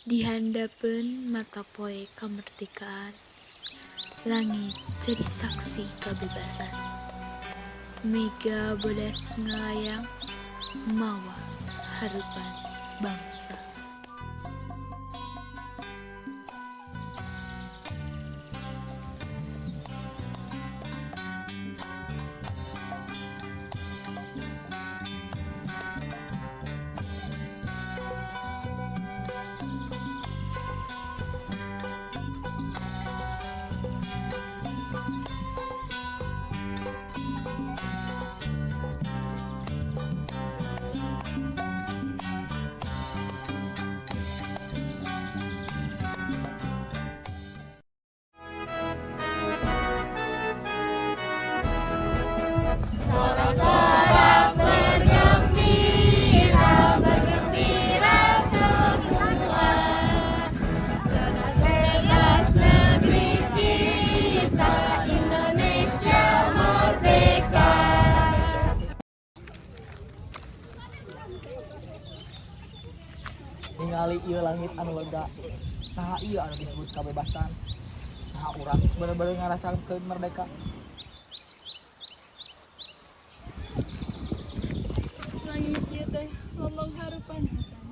Di handapeun mata poe kamerdekaan, langit jadi saksi kebebasan. Mega bodas ngelayang, mawa harapan bangsa. Ningali ieu langit anu lega. Nah ieu anu disebut kebebasan. Nah urang geus bener-bener ngarasakeun merdeka. Langit ieu teh lombong harupan pisan.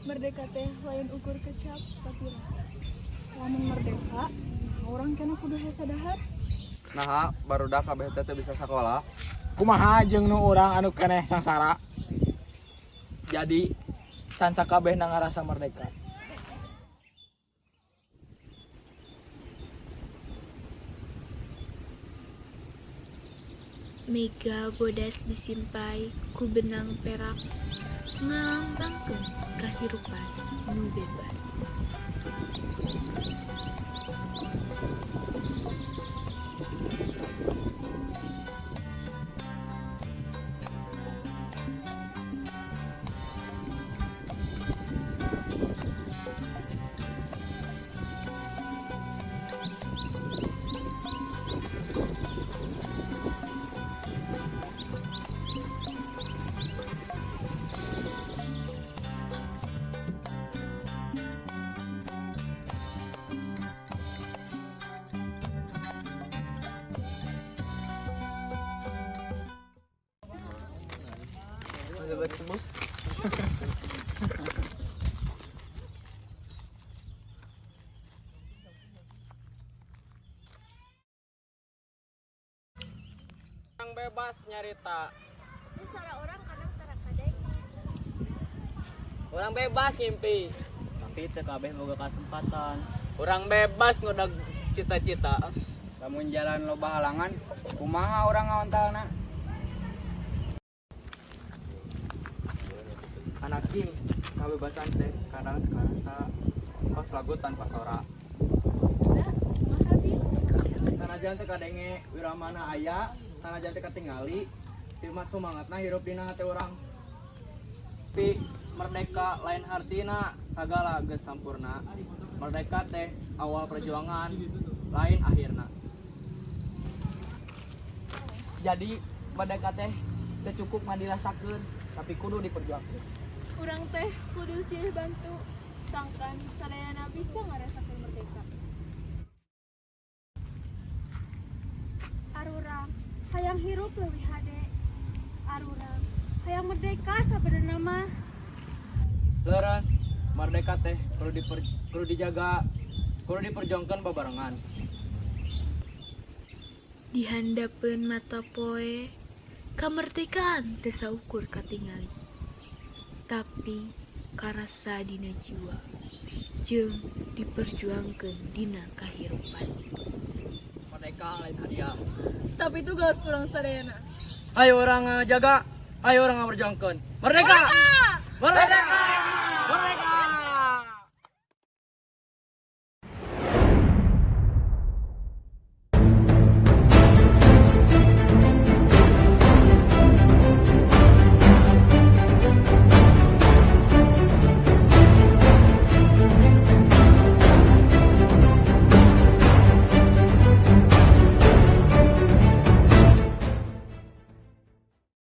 Merdeka teh lain ukur kecap tapi rasa. Lamun merdeka, orang kena kudu hese dahar. Nah, barudak kabeh teh bisa sakola. Kumaha jeung nu urang anu keneh sangsara. Jadi can sakabeh na ngarasa merdeka. Mega bodas disimpai ku benang perak, ngalambangkeun kahirupan nu bebas. Bebas bos. Orang bebas nyarita. Suara orang kadang tarak-kadang. Orang bebas ngimpi. Tapi teu kabeh boga kasempatan. Orang bebas ngodag cita-cita. Lamun jalan loba halangan, kumaha orang ngaontalna? Anak king, kebebasan teh kadang karasa kos lagu tanpa sora. Sudah, mahabi. Sanajan teh kadenge wiramana aya, sanajan teh katingali, firman semangatna hirup dina hati urang. Tapi merdeka lain artina sagala geus sampurna. Merdeka teh awal perjuangan, lain akhirna. Jadi merdeka teh teu cukup ngadirasakeun, tapi kudu diperjuangkeun. Urang teh kudu silih bantu. Sangkan sadayana bisa ngarasakeun merdeka. Arurang hayang hirup leuwih hade. Arurang hayang merdeka sabenerna mah. Leres merdeka teh kudu dijaga, kudu diperjuangkeun babarengan. Di handapeun mata poe, kamerdekaan teu saukur katingali. Tapi karasa dina jiwa, jeung diperjuangkeun dina kahirupan. Merdeka lain hadiah. Tapi tugas urang sadayana. Ayo orang jaga, ayo orang berjuangkeun. Merdeka! Merdeka!